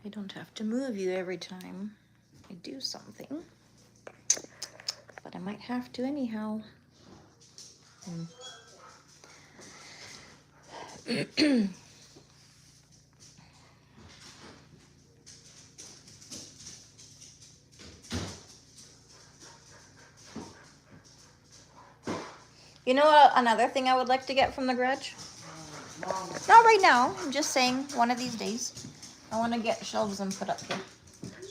I don't have to move you every time I do something, but I might have to anyhow. You know another thing I would like to get from the garage? Not right now. I'm just saying one of these days. I want to get shelves and put up here.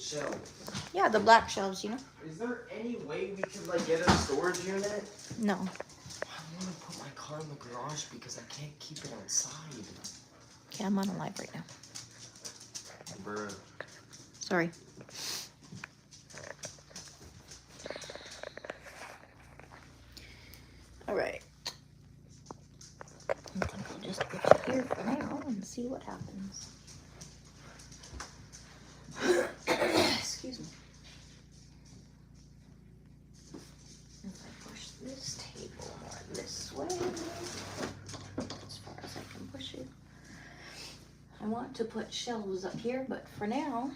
Shelves? Yeah, the black shelves, you know. Is there any way we could like get a storage unit? No. I want to put my car in the garage because I can't keep it outside. Okay, I'm on a live right now. Bruh. Sorry. All right. I think I'll just put you here for now and see what happens. Excuse me. If I push this table more this way, as far as I can push it. I want to put shelves up here, but for now,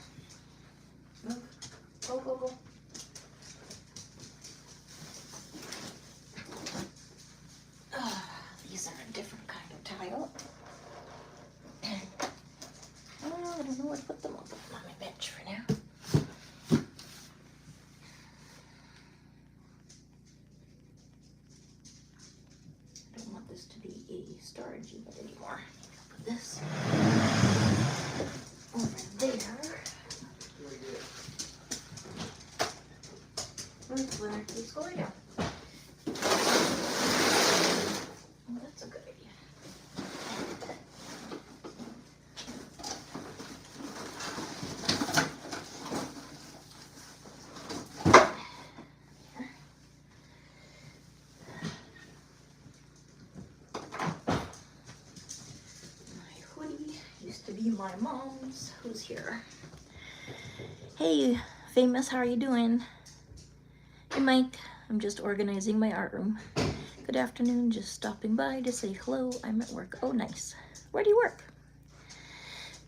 move. Go, go, go. These are a different kind of tile. Oh, I don't know where to put them. I'll put them on my bench for now. I don't want this to be a storage unit anymore. I'll put this over there. Please go right down. Oh, that's a good idea. My hoodie used to be my mom's. Who's here? Hey, famous, how are you doing? Hey, Mike. I'm just organizing my art room. Good afternoon, just stopping by to say hello. I'm at work. Oh, nice. Where do you work?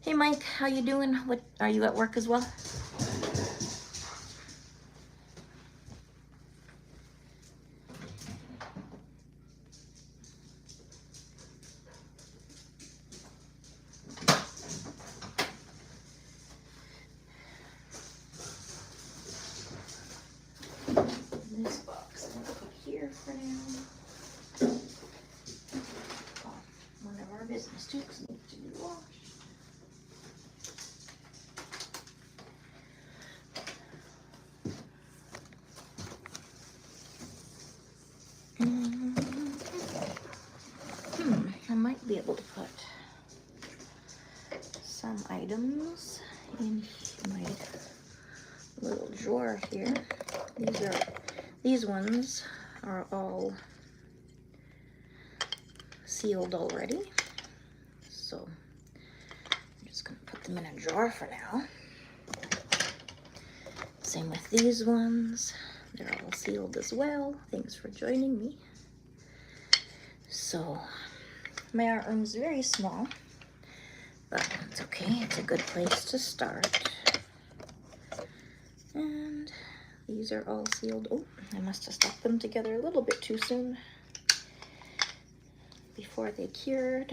Hey, Mike, how you doing? What, are you at work as well? This box I'm gonna put here for now. Oh, none of our business tubes need to be washed. I might be able to put some items in my little drawer here. These ones are all sealed already, so I'm just gonna put them in a drawer for now. Same with these ones, they're all sealed as well. Thanks for joining me. So my art room is very small, but it's okay, it's a good place to start. And these are all sealed. Oh, I must have stuck them together a little bit too soon before they cured.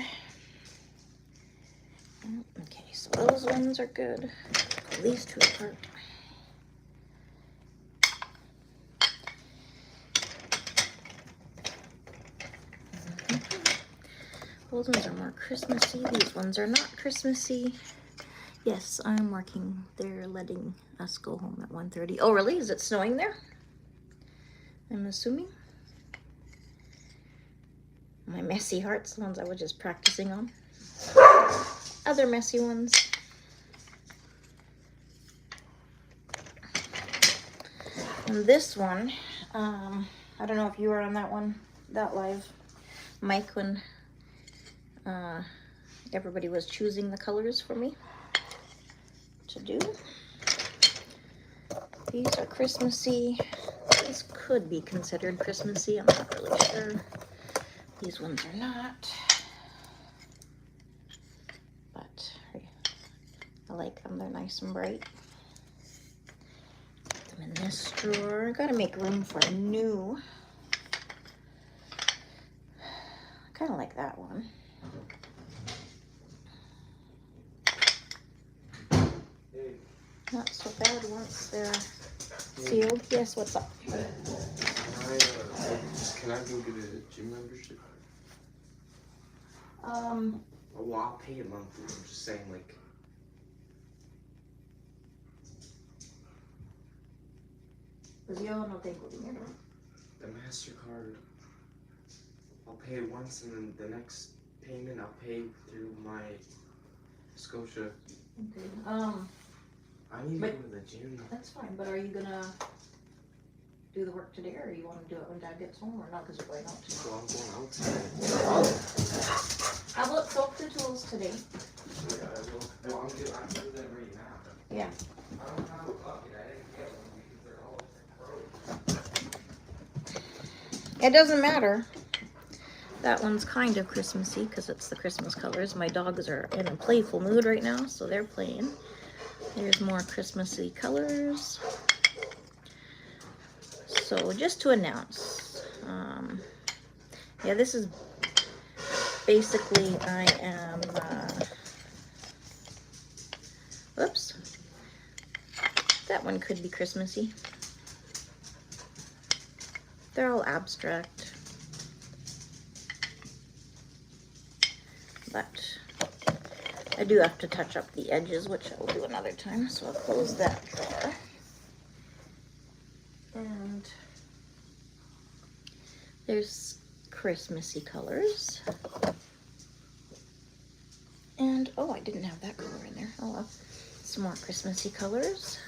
Okay, so those ones are good. Pull these two apart. Those ones are more Christmassy. These ones are not Christmassy. Yes, I'm working. They're letting us go home at 1:30. Oh, really? Is it snowing there? I'm assuming. My messy hearts, the ones I was just practicing on. Other messy ones. And this one, I don't know if you were on that one, that live, Mike, when everybody was choosing the colors for me to do. These are Christmassy. These could be considered Christmassy. I'm not really sure. These ones are not. But I like like them. They're nice and bright. Put them in this drawer. Gotta make room for a new. I kind of like that one. Not so bad once they're sealed. Yes, what's up? Can I go get a gym membership? Well, I'll pay it monthly. I'm just saying, like. Pues yo no tengo dinero. The MasterCard. I'll pay it once, and then the next payment I'll pay through my Scotia. Okay. I need to go to the gym. That's fine, but are you gonna do the work today, or you want to do it when Dad gets home, or not? Because you're going out today. Well, I'm going out today. How about soak the tools today? Yeah, I will. Well, I'm doing that right now. Yeah. I don't have a bucket. I didn't get one because they're all frozen. It doesn't matter. That one's kind of Christmassy because it's the Christmas colors. My dogs are in a playful mood right now, so they're playing. There's more Christmassy colors. So just to announce, yeah, this is basically, I am, whoops, that one could be Christmassy. They're all abstract, but I do have to touch up the edges, which I'll do another time, so I'll close that drawer. And there's Christmassy colors. And, oh, I didn't have that color in there. Oh, well. Some more Christmassy colors.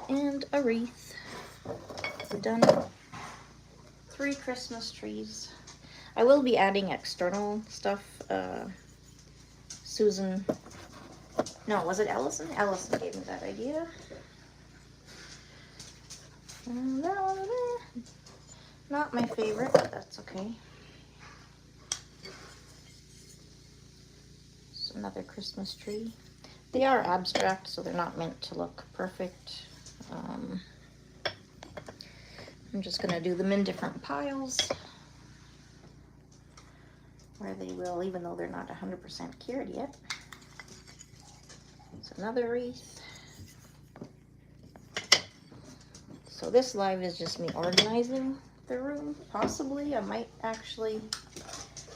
And a wreath. We're done. 3 Christmas trees. I will be adding external stuff. Susan, no, was it Allison? Allison gave me that idea. And that one there. Not my favorite, but that's okay. It's another Christmas tree. They are abstract, so they're not meant to look perfect. I'm just going to do them in different piles where they will, even though they're not 100% cured yet. It's another wreath. So this live is just me organizing the room. Possibly I might actually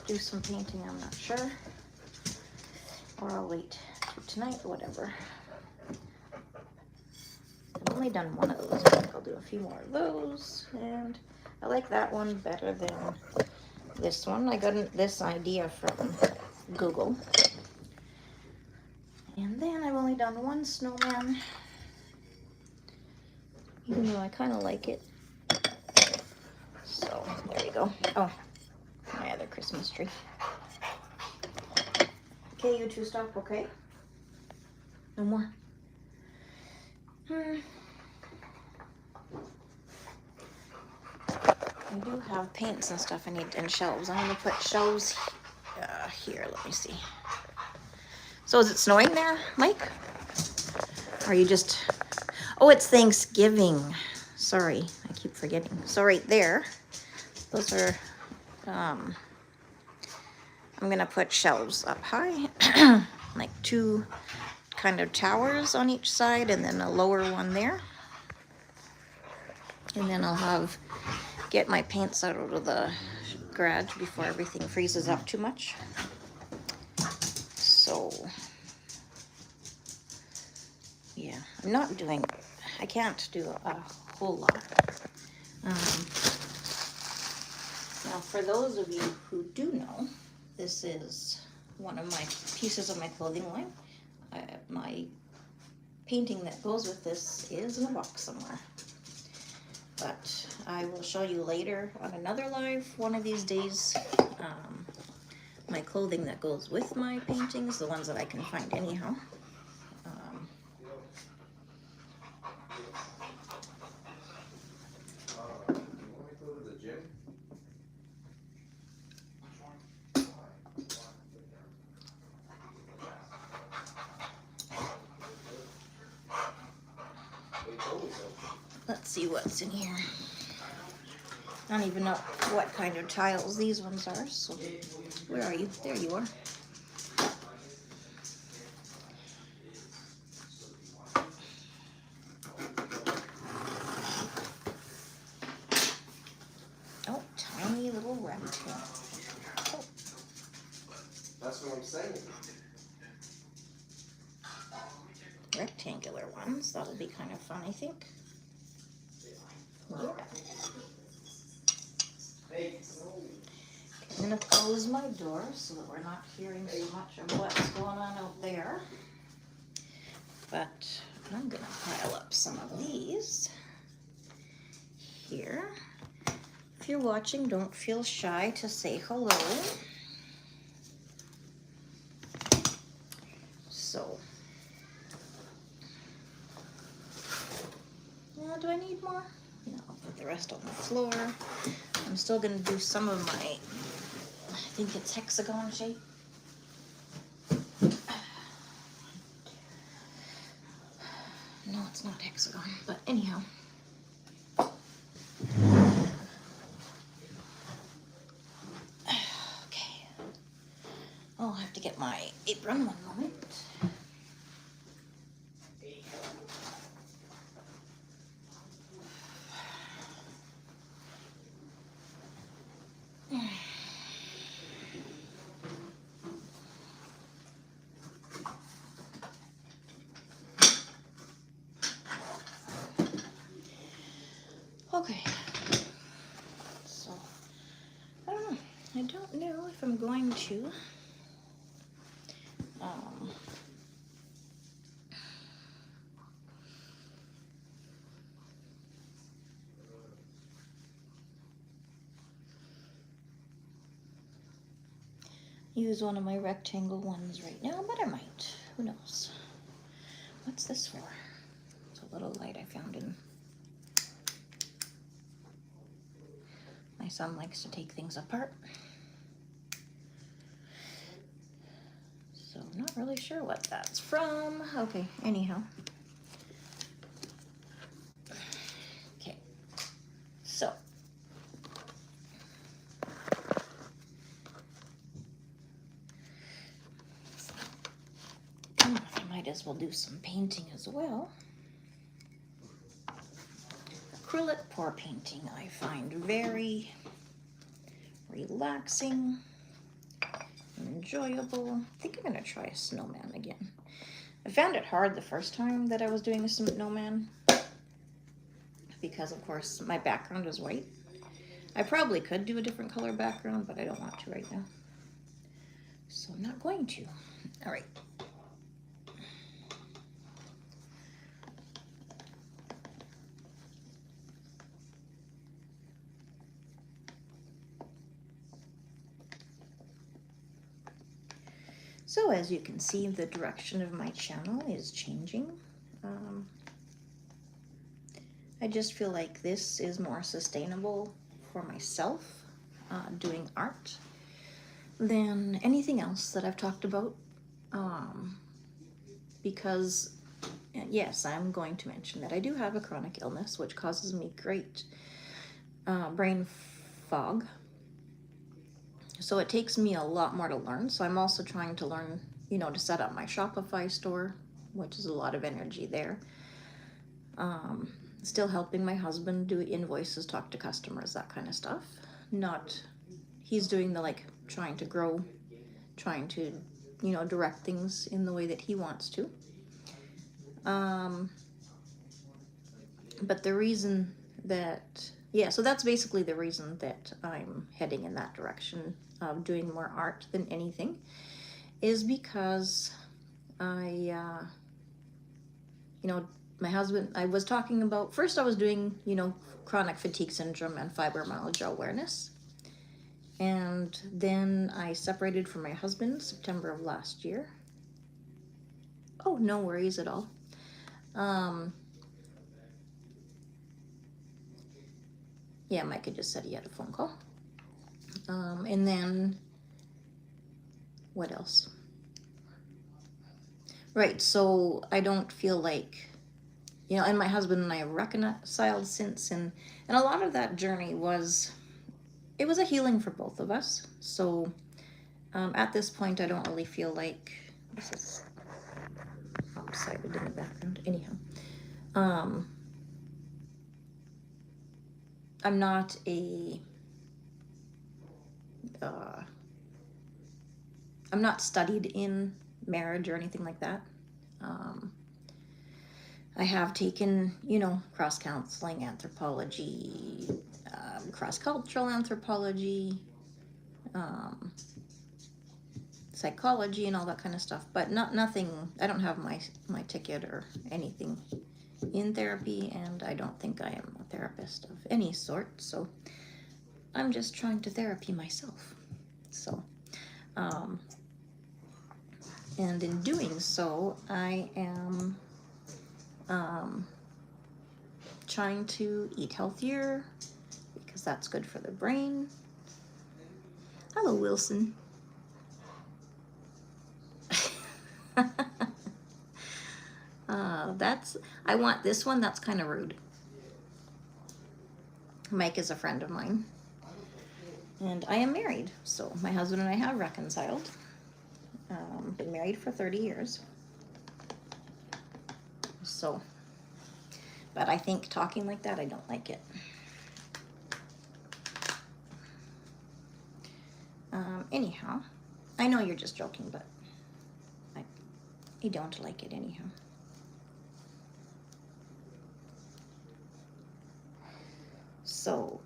do some painting, I'm not sure. Or I'll wait till tonight, whatever. I've only done one of those. I think I'll do a few more of those. And I like that one better than this one. I got this idea from Google. And then I've only done one snowman. Even though I kind of like it. So, there you go. Oh, my other Christmas tree. Okay, you two stop, okay? No more. I do have paints and stuff I need, and shelves. I'm gonna put shelves here. Let me see. So is it snowing there, Mike? Or are you just... Oh, it's Thanksgiving. Sorry, I keep forgetting. So right there, those are... I'm gonna put shelves up high, like 2 kind of towers on each side, and then a lower one there. And then I'll get my paints out of the garage before everything freezes up too much. So, yeah, I'm not doing, I can't do a whole lot. Now, for those of you who do know, this is one of my pieces of my clothing line. My painting that goes with this is in a box somewhere. But I will show you later on another live one of these days my clothing that goes with my paintings, the ones that I can find anyhow. Let's see what's in here. I don't even know what kind of tiles these ones are, so where are you? There you are. Oh, tiny little rectangle. Oh. That's what I'm saying. Rectangular ones. That'll be kind of fun, I think. Yeah. I'm gonna close my door so that we're not hearing so much of what's going on out there. But I'm gonna pile up some of these here. If you're watching, don't feel shy to say hello. So, now do I need more? No, I'll put the rest on the floor. I'm still gonna do some of my, I think it's hexagon shape. No, it's not hexagon, but anyhow. Okay. Oh, I'll have to get my apron one moment. Okay, so I don't know. I don't know if I'm going to use one of my rectangle ones right now, but I might. Who knows? What's this for? It's a little light I found in. My son likes to take things apart. So I'm not really sure what that's from. Okay, anyhow. Okay, so. I might as well do some painting as well. Acrylic pour painting I find very relaxing and enjoyable. I think I'm gonna try a snowman again. I found it hard the first time that I was doing a snowman because of course my background is white. I probably could do a different color background, but I don't want to right now. So I'm not going to. All right. So as you can see, the direction of my channel is changing. I just feel like this is more sustainable for myself, doing art, than anything else that I've talked about. Because, yes, I'm going to mention that I do have a chronic illness, which causes me great brain fog. So it takes me a lot more to learn. So I'm also trying to learn, you know, to set up my Shopify store, which is a lot of energy there. Still helping my husband do invoices, talk to customers, that kind of stuff. He's doing the like trying to grow, trying to, you know, direct things in the way that he wants to. But the reason that, yeah, so that's basically the reason that I'm heading in that direction of doing more art than anything, is because you know, my husband, I was talking about, first I was doing, you know, chronic fatigue syndrome and fibromyalgia awareness. And then I separated from my husband September of last year. Oh, no worries at all. Yeah, Mike had just said he had a phone call. And then, what else? Right, so I don't feel like you know, and my husband and I have reconciled since, and a lot of that journey was, it was a healing for both of us. So at this point, I don't really feel like, this is lopsided in the background. Anyhow, I'm not I'm not studied in marriage or anything like that. I have taken, you know, cross counseling, anthropology, cross cultural anthropology, psychology, and all that kind of stuff. But nothing. I don't have my ticket or anything in therapy, and I don't think I am a therapist of any sort. So I'm just trying to therapy myself. So, and in doing so, I am trying to eat healthier because that's good for the brain. Hello, Wilson. I want this one. That's kind of rude. Mike is a friend of mine, and I am married. So my husband and I have reconciled. Been married for 30 years. So, but I think talking like that, I don't like it. Anyhow, I know you're just joking, but I don't like it anyhow. So,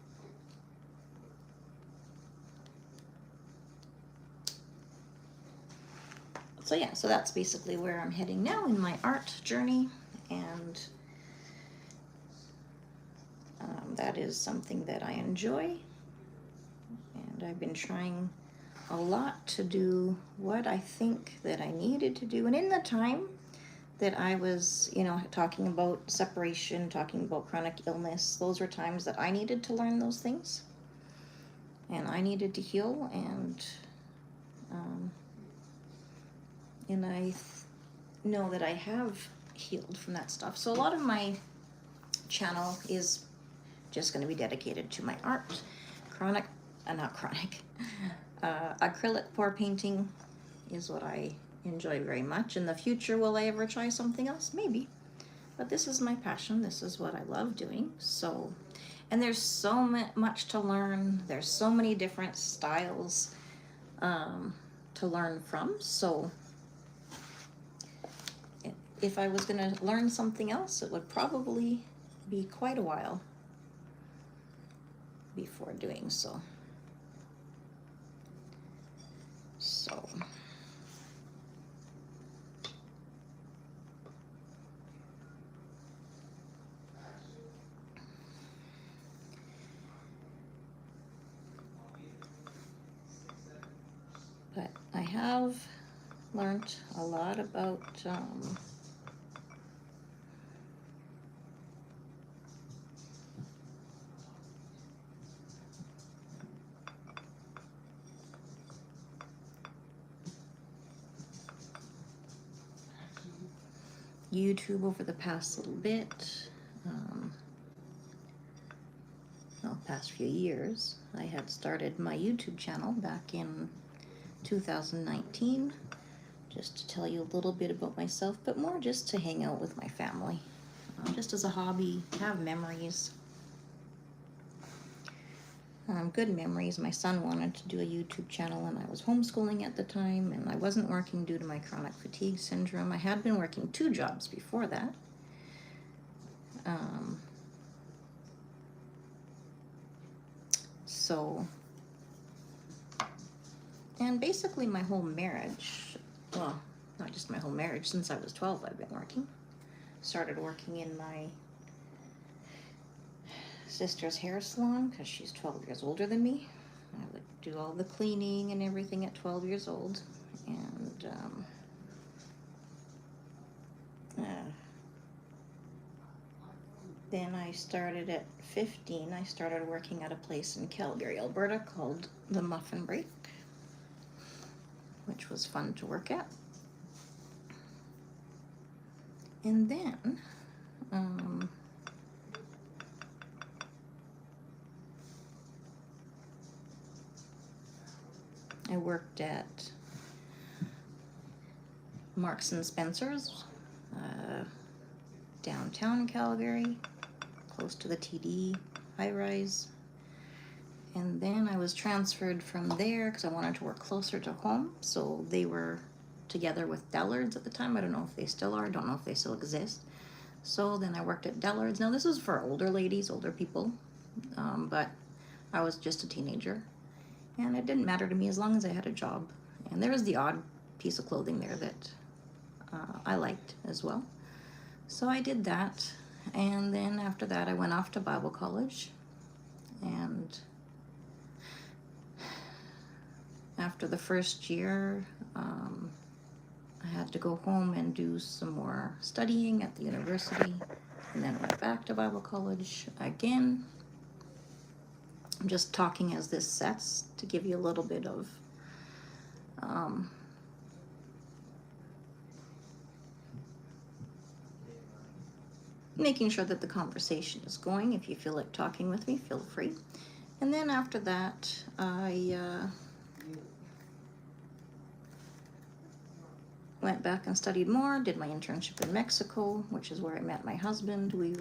yeah, so that's basically where I'm heading now in my art journey, and that is something that I enjoy, and I've been trying a lot to do what I think that I needed to do. And in the time that I was, you know, talking about separation, talking about chronic illness, those were times that I needed to learn those things, and I needed to heal, and I know that I have healed from that stuff. So a lot of my channel is just going to be dedicated to my art. Acrylic pour painting is what I enjoy very much. In the future, will I ever try something else? Maybe. But this is my passion. This is what I love doing. So, and there's so much to learn. There's so many different styles to learn from. So if I was going to learn something else, it would probably be quite a while before doing so. But I have learned a lot about YouTube over the past little bit, past few years. I had started my YouTube channel back in 2019, just to tell you a little bit about myself, but more just to hang out with my family, just as a hobby, have memories. Good memories. My son wanted to do a YouTube channel, and I was homeschooling at the time, and I wasn't working due to my chronic fatigue syndrome. I had been working 2 jobs before that. And basically my whole marriage, well, not just my whole marriage, since I was 12 I've been working. Started working in my sister's hair salon because she's 12 years older than me. I would do all the cleaning and everything at 12 years old. And then I started at 15. I started working at a place in Calgary, Alberta called the Muffin Break, which was fun to work at. And then I worked at Marks and Spencer's, downtown Calgary, close to the TD high-rise. And then I was transferred from there because I wanted to work closer to home. So they were together with Dillard's at the time. I don't know if they still are. Don't know if they still exist. So then I worked at Dillard's. Now this was for older ladies, older people. But I was just a teenager. And it didn't matter to me as long as I had a job. And there was the odd piece of clothing there that I liked as well. So I did that. And then after that I went off to Bible college. And after the first year, I had to go home and do some more studying at the university, and then went back to Bible college again. I'm just talking as this sets to give you a little bit of making sure that the conversation is going. If you feel like talking with me, feel free. And then after that, I went back and studied more, did my internship in Mexico, which is where I met my husband. We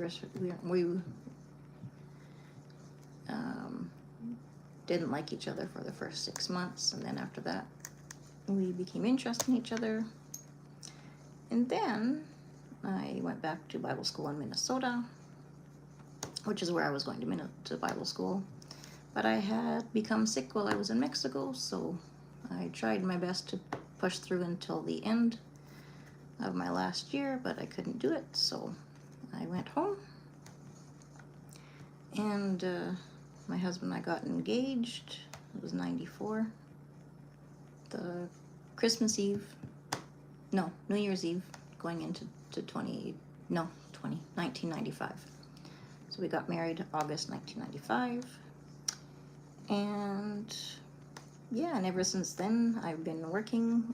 didn't like each other for the first 6 months, and then after that we became interested in each other. And then I went back to Bible school in Minnesota, which is where I was going to Bible school. But I had become sick while I was in Mexico, so I tried my best to push through until the end of my last year, but I couldn't do it, so I went home. And my husband and I got engaged. It was 94. The New Year's Eve, going into 1995. So we got married August 1995. And yeah, and ever since then, I've been working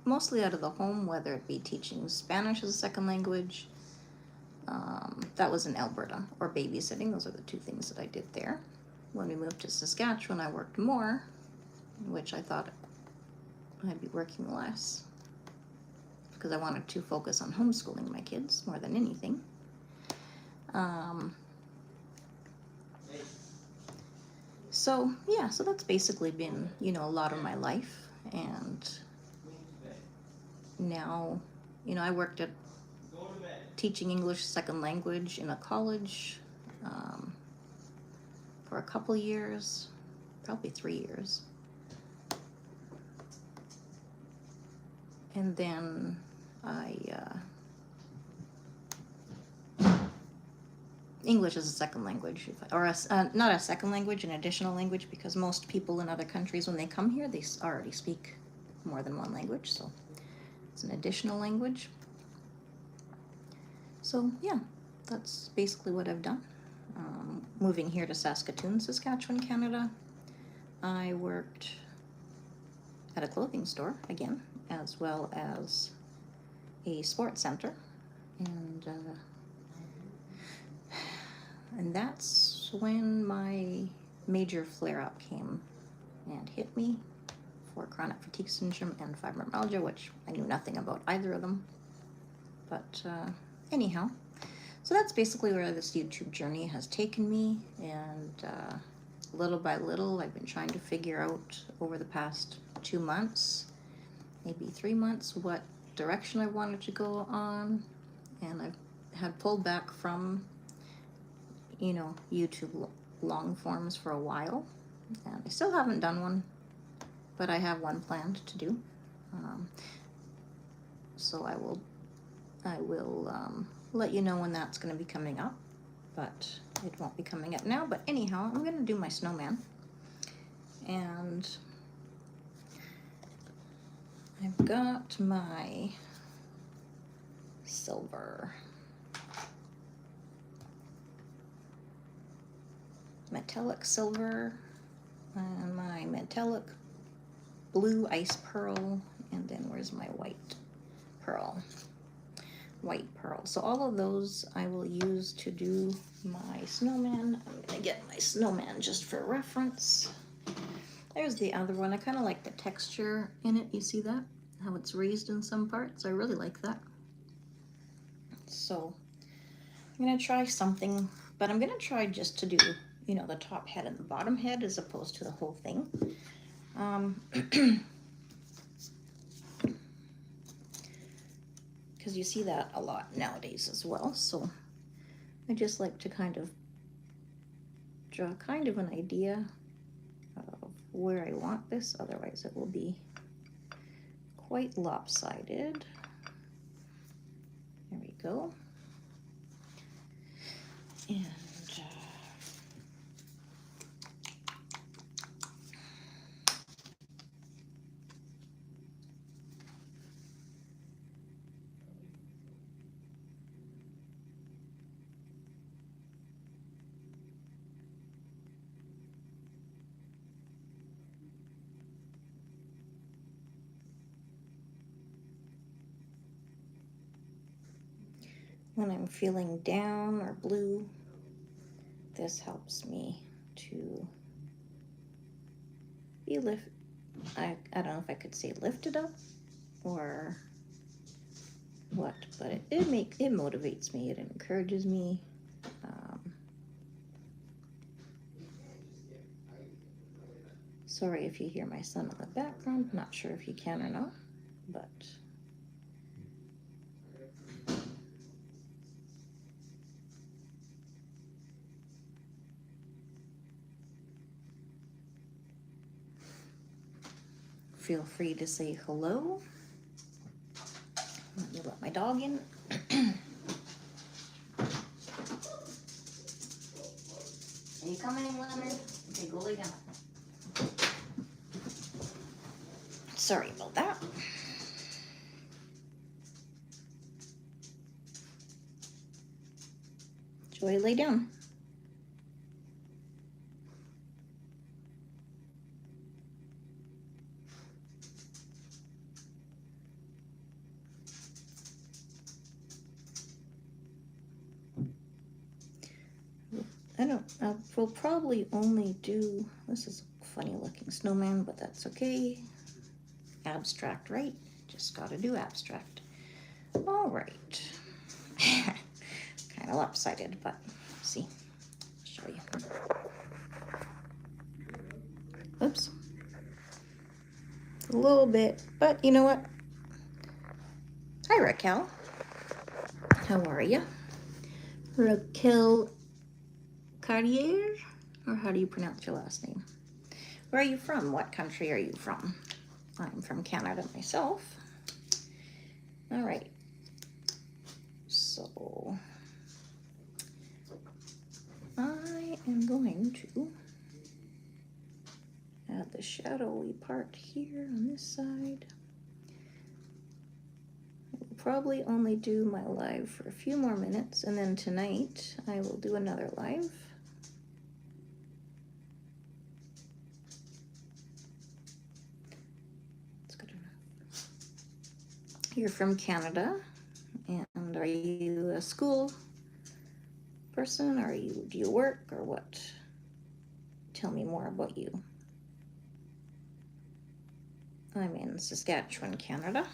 mostly out of the home, whether it be teaching Spanish as a second language. That was in Alberta, or babysitting. Those are the two things that I did there. When we moved to Saskatchewan, I worked more, which I thought I'd be working less, because I wanted to focus on homeschooling my kids more than anything. So yeah, so that's basically been, a lot of my life. And now, I worked at teaching English second language in a college for a couple years, probably 3 years. And then English is a second language, or not a second language, an additional language, because most people in other countries, when they come here, they already speak more than one language, so it's an additional language. So yeah, that's basically what I've done. Moving here to Saskatoon, Saskatchewan, Canada, I worked at a clothing store again, as well as a sports center, and that's when my major flare-up came and hit me for chronic fatigue syndrome and fibromyalgia, which I knew nothing about either of them. But anyhow, so that's basically where this YouTube journey has taken me, and little by little I've been trying to figure out over the past 2 months, maybe 3 months, what direction I wanted to go on. And I've had pulled back from YouTube long forms for a while, and I still haven't done one, but I have one planned to do. So I will let you know when that's going to be coming up, but it won't be coming up now. But anyhow, I'm going to do my snowman, and I've got my silver metallic silver and my metallic blue ice pearl, and then where's my white pearl? white pearl. So all of those I will use to do my snowman. I'm gonna get my snowman just for reference. There's the other one. I kind of like the texture in it. You see that? How it's raised in some parts. I really like that. So I'm gonna try something, but I'm gonna try just to do, you know, the top head and the bottom head as opposed to the whole thing. Because you see that a lot nowadays as well. So I just like to kind of draw kind of an idea of where I want this. Otherwise it will be quite lopsided. There we go. And when I'm feeling down or blue, this helps me to be I don't know if I could say lifted up or what, but it motivates me, it encourages me. Sorry if you hear my son in the background, not sure if you can or not, but feel free to say hello. Let me let my dog in. Are you coming in, Leonard? Okay, go lay down. Sorry about that. Joy, lay down. We'll probably only do, this is a funny looking snowman, but that's okay. Abstract, right? Just gotta do abstract. All right. Kind of lopsided, but see, I'll show you. Oops. A little bit, but you know what? Hi, Raquel. How are you? Raquel Carrier, or how do you pronounce your last name? Where are you from? What country are you from? I'm from Canada myself. All right. So I am going to add the shadowy part here on this side. I'll probably only do my live for a few more minutes, and then tonight I will do another live. You're from Canada, and are you a school person, or do you work, or what? Tell me more about you. I'm in Saskatchewan, Canada.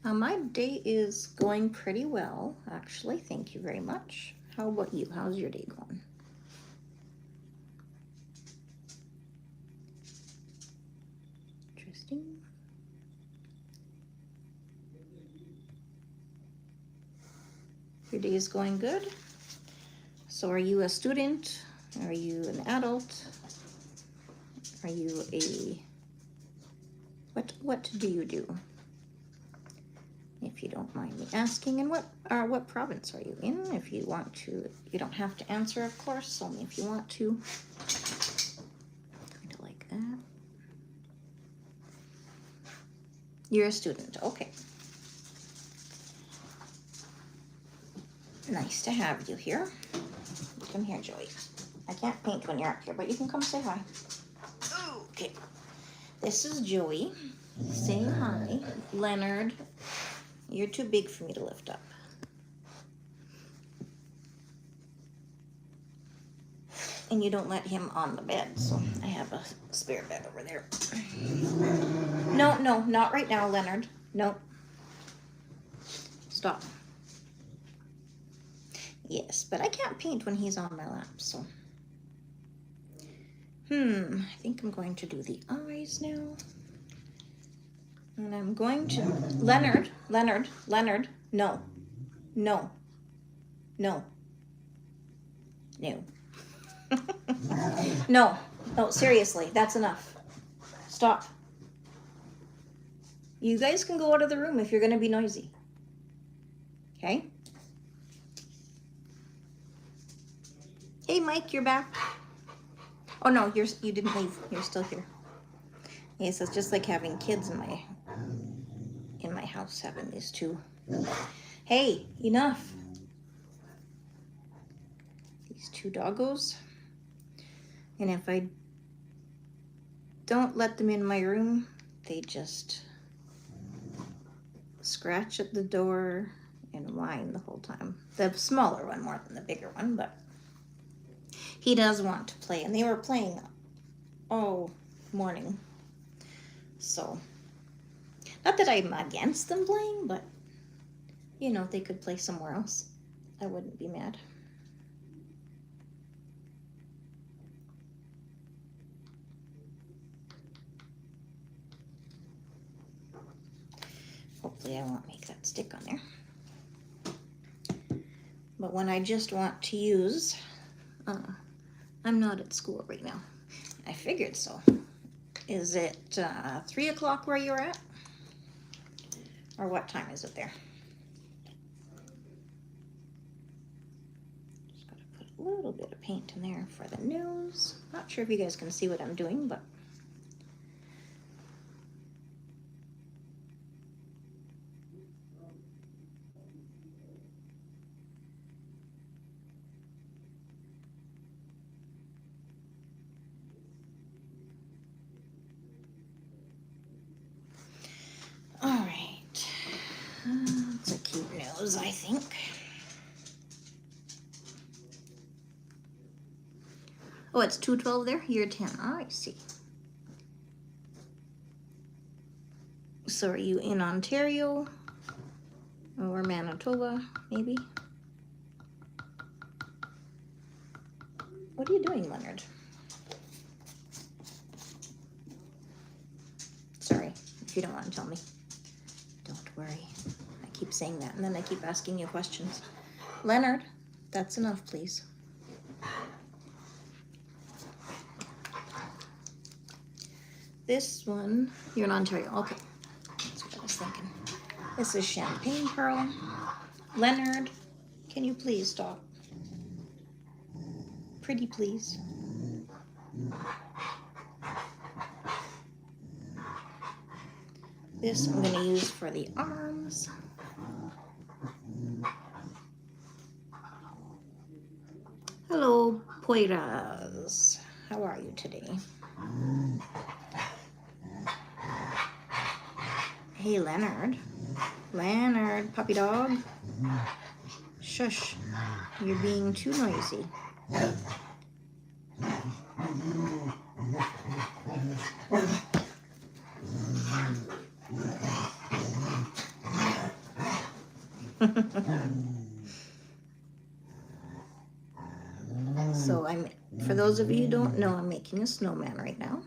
My day is going pretty well, actually. Thank you very much. How about you? How's your day going? Interesting. Your day is going good. So are you a student? Are you an adult? Are you a, what do you do? If you don't mind me asking, and what province are you in? If you want to, you don't have to answer, of course, only if you want to. Kind of like that. You're a student, okay. Nice to have you here. Come here, Joey. I can't paint when you're up here, but you can come say hi. Okay. This is Joey. Say hi. Leonard. You're too big for me to lift up. And you don't let him on the bed, so I have a spare bed over there. No, no, not right now, Leonard. No. Stop. Yes, but I can't paint when he's on my lap, so. I think I'm going to do the eyes now. And I'm going to, Leonard, no, no, no, no. No, no, seriously, that's enough. Stop. You guys can go out of the room if you're going to be noisy. Okay? Hey, Mike, you're back. Oh, no, you didn't leave. You're still here. Yes, it's just like having kids in my house, having these two. Hey, enough. These two doggos. And if I don't let them in my room, they just scratch at the door and whine the whole time. The smaller one more than the bigger one, but he does want to play. And they were playing all morning. So, not that I'm against them playing, but, you know, if they could play somewhere else, I wouldn't be mad. Hopefully I won't make that stick on there. But when I just want to use, I'm not at school right now. I figured so. Is it 3 o'clock where you're at? Or what time is it there? Just gotta put a little bit of paint in there for the nose. Not sure if you guys can see what I'm doing, but all right. It's a cute nose, I think. Oh, it's 2:12 there? You're 10. Oh, I see. So are you in Ontario? Or Manitoba, maybe? What are you doing, Leonard? Sorry, if you don't want to tell me. Don't worry. I keep saying that, and then I keep asking you questions. Leonard, that's enough, please. This one, you're in Ontario. Okay, that's what I was thinking. This is Champagne Pearl. Leonard, can you please stop? Pretty please. This I'm going to use for the arms. Hello, Poiras. How are you today? Hey, Leonard. Leonard, puppy dog. Shush. You're being too noisy. So for those of you who don't know, I'm making a snowman right now.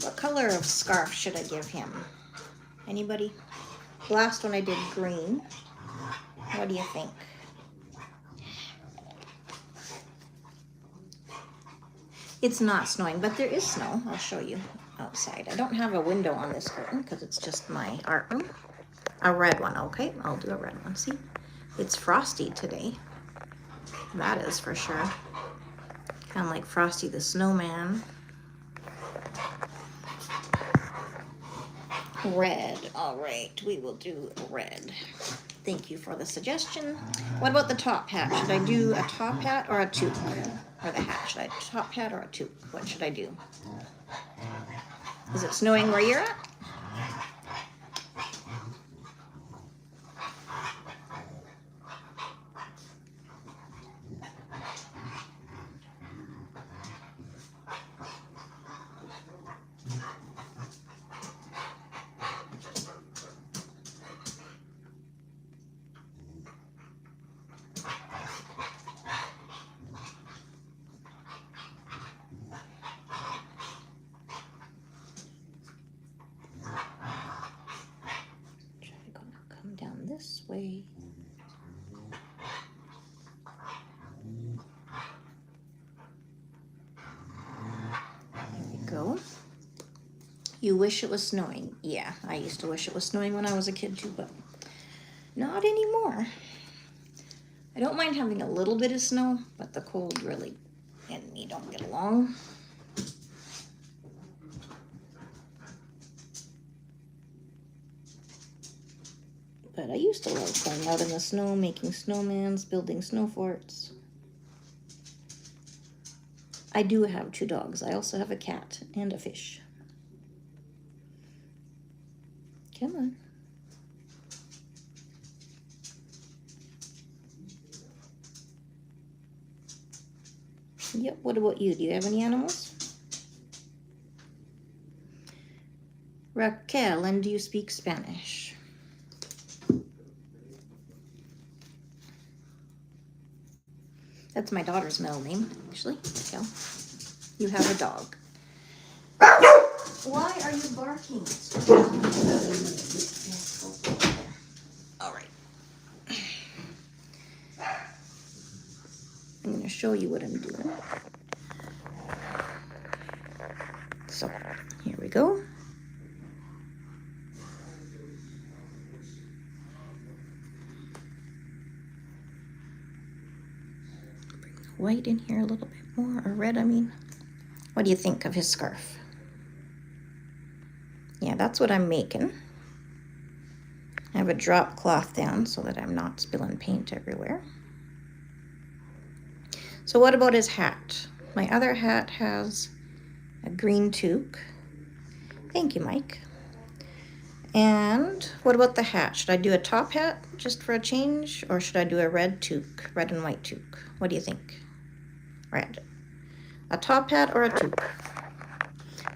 What color of scarf should I give him? Anybody? The last one I did green. What do you think? It's not snowing, but there is snow. I'll show you outside. I don't have a window on this curtain because it's just my art room. A red one, okay? I'll do a red one. See? It's frosty today. That is for sure. Kind of like Frosty the Snowman. Red. All right, we will do red. Thank you for the suggestion. What about the top hat? Should I do a top hat or a toque? Or the hat? Should I top hat or a toque? What should I do? Is it snowing where you're at? Come down this way. There we go. You wish it was snowing. Yeah, I used to wish it was snowing when I was a kid too, but not anymore. I don't mind having a little bit of snow, but the cold really and me don't get along. But I used to love going out in the snow, making snowmans, building snow forts. I do have 2 dogs. I also have a cat and a fish. Come on. Yep, what about you? Do you have any animals? Raquel, and do you speak Spanish? That's my daughter's middle name, actually. Raquel. You have a dog. Why are you barking? All right. I'm going to show you what I'm doing. So, here we go. Bring the white in here a little bit more, or red, I mean. What do you think of his scarf? Yeah, that's what I'm making. I have a drop cloth down so that I'm not spilling paint everywhere. So what about his hat? My other hat has a green toque. Thank you, Mike. And what about the hat? Should I do a top hat just for a change, or should I do a red toque, red and white toque? What do you think? Red. A top hat or a toque?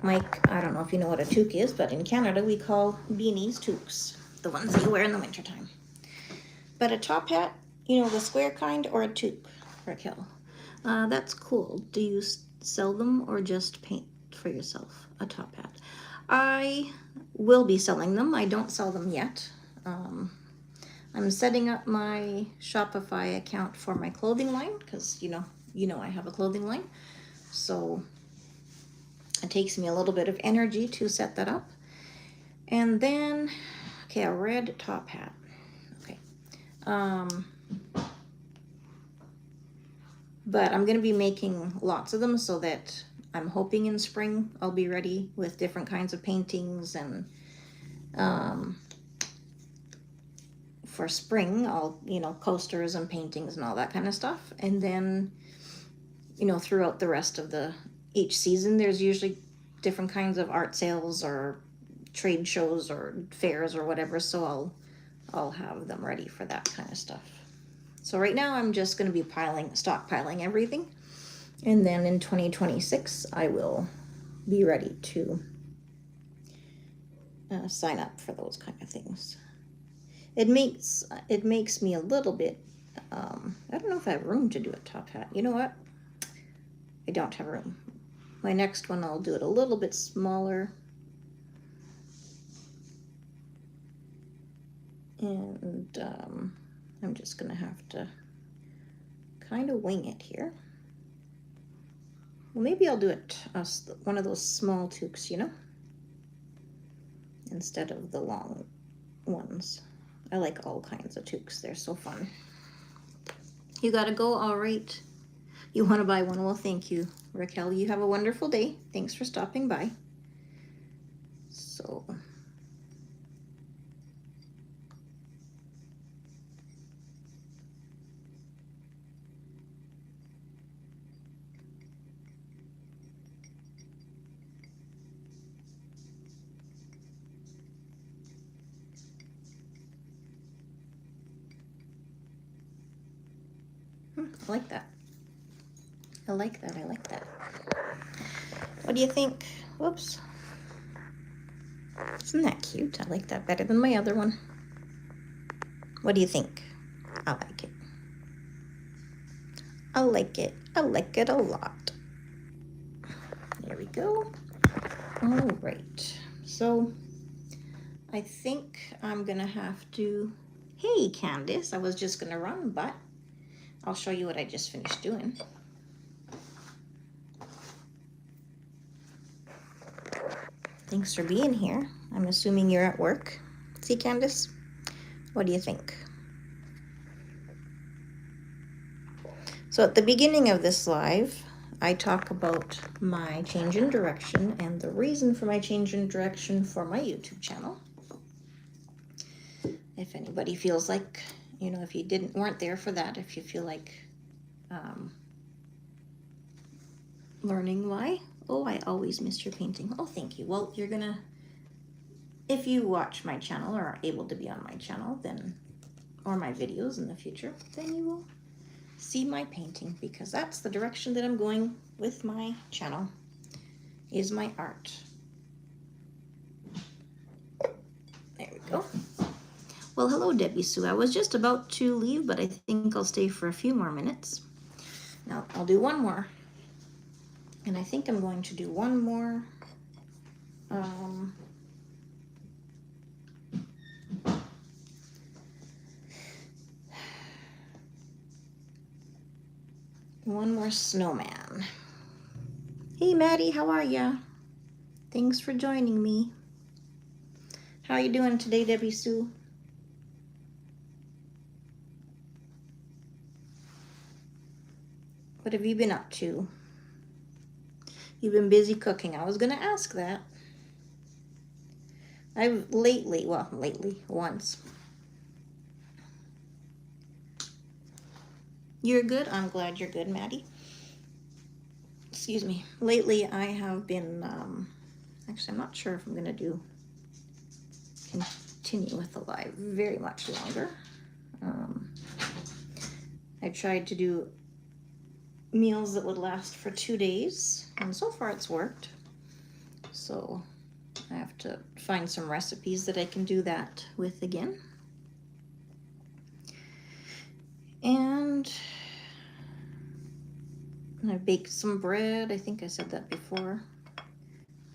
Mike, I don't know if you know what a toque is, but in Canada we call beanies toques, the ones that you wear in the wintertime. But a top hat, you know, the square kind, or a toque, Raquel? That's cool. Do you sell them or just paint for yourself? A top hat. I will be selling them. I don't sell them yet. I'm setting up my Shopify account for my clothing line because you know I have a clothing line. So it takes me a little bit of energy to set that up. And then, okay, a red top hat. Okay. But I'm going to be making lots of them so that I'm hoping in spring I'll be ready with different kinds of paintings, and for spring I'll, coasters and paintings and all that kind of stuff. And then, throughout the rest of each season, there's usually different kinds of art sales or trade shows or fairs or whatever, so I'll have them ready for that kind of stuff. So right now I'm just going to be stockpiling everything, and then in 2026 I will be ready to sign up for those kind of things. It makes me a little bit, I don't know if I have room to do a top hat. You know what? I don't have room. My next one I'll do it a little bit smaller. And I'm just going to have to kind of wing it here. Well, maybe I'll do it one of those small toques, instead of the long ones. I like all kinds of toques. They're so fun. You got to go? All right. You want to buy one? Well, thank you, Raquel. You have a wonderful day. Thanks for stopping by. So I like that. I like that. I like that. What do you think? Whoops. Isn't that cute? I like that better than my other one. What do you think? I like it. I like it. I like it a lot. There we go. All right. So I think I'm gonna have to, hey Candace, I was just gonna run, but I'll show you what I just finished doing. Thanks for being here. I'm assuming you're at work. See, Candace? What do you think? So at the beginning of this live, I talk about my change in direction and the reason for my change in direction for my YouTube channel. If anybody feels like, you know, if you weren't there for that, if you feel like learning why. Oh, I always miss your painting. Oh, thank you. Well, you're gonna, if you watch my channel or are able to be on my channel, then, or my videos in the future, then you will see my painting, because that's the direction that I'm going with my channel, is my art. There we go. Well, hello, Debbie Sue. I was just about to leave, but I think I'll stay for a few more minutes. Now, I'll do one more. And I think I'm going to do one more. One more snowman. Hey, Maddie, how are ya? Thanks for joining me. How are you doing today, Debbie Sue? What have you been up to? You've been busy cooking. I was gonna ask that. I've lately, once. You're good? I'm glad you're good, Maddie. Excuse me. Lately, I have been, actually, I'm not sure if I'm gonna continue with the live very much longer. I tried to do meals that would last for 2 days, and so far it's worked. So I have to find some recipes that I can do that with again. And I baked some bread. I think I said that before,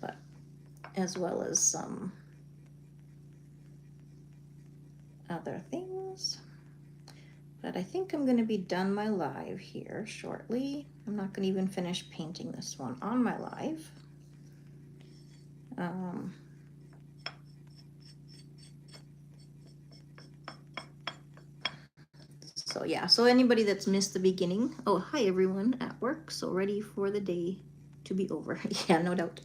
but as well as some other things. But I think I'm going to be done my live here shortly. I'm not going to even finish painting this one on my live. So yeah, so anybody that's missed the beginning, oh, hi everyone at work, so ready for the day to be over. Yeah, no doubt.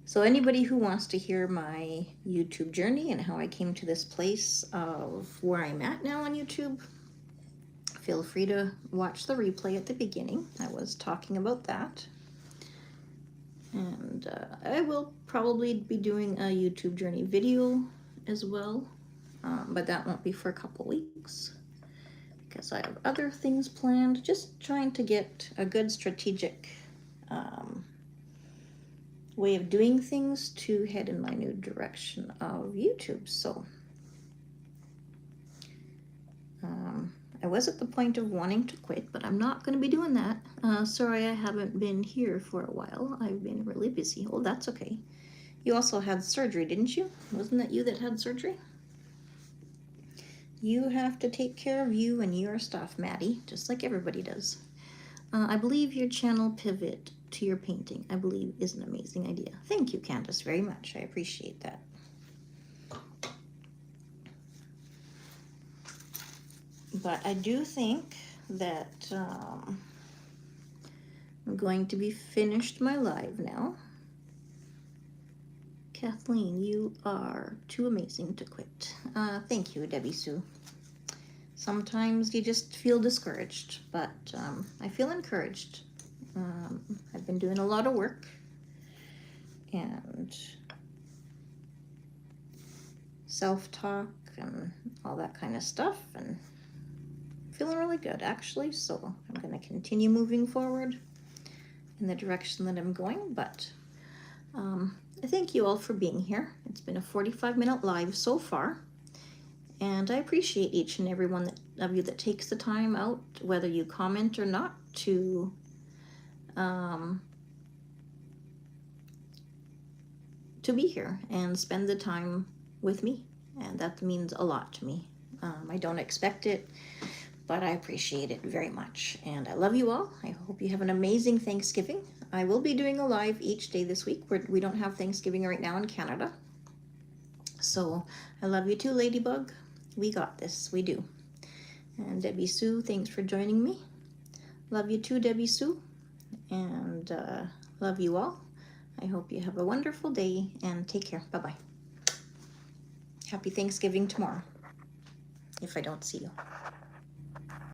So anybody who wants to hear my YouTube journey and how I came to this place of where I'm at now on YouTube, feel free to watch the replay at the beginning. I was talking about that. And I will probably be doing a YouTube journey video as well, but that won't be for a couple weeks because I have other things planned, just trying to get a good strategic way of doing things to head in my new direction of YouTube. So I was at the point of wanting to quit, but I'm not going to be doing that. Sorry I haven't been here for a while. I've been really busy. Oh, that's okay. You also had surgery, didn't you? Wasn't that you that had surgery? You have to take care of you and your stuff, Maddie, just like everybody does. I believe your channel pivot to your painting, I believe, is an amazing idea. Thank you, Candace, very much. I appreciate that. But I do think that I'm going to be finished my live now. Kathleen, you are too amazing to quit. Thank you, Debbie Sue. Sometimes you just feel discouraged, but I feel encouraged. I've been doing a lot of work and self-talk and all that kind of stuff, and feeling really good actually, so I'm going to continue moving forward in the direction that I'm going. But I thank you all for being here. It's been a 45-minute live so far, and I appreciate each and every one of you that takes the time out, whether you comment or not, to be here and spend the time with me, and that means a lot to me. I don't expect it, but I appreciate it very much, and I love you all. I hope you have an amazing Thanksgiving. I will be doing a live each day this week. We don't have Thanksgiving right now in Canada, so I love you too, Ladybug. We got this, we do. And Debbie Sue, thanks for joining me. Love you too, Debbie Sue, and love you all. I hope you have a wonderful day, and take care. Bye-bye. Happy Thanksgiving tomorrow, if I don't see you.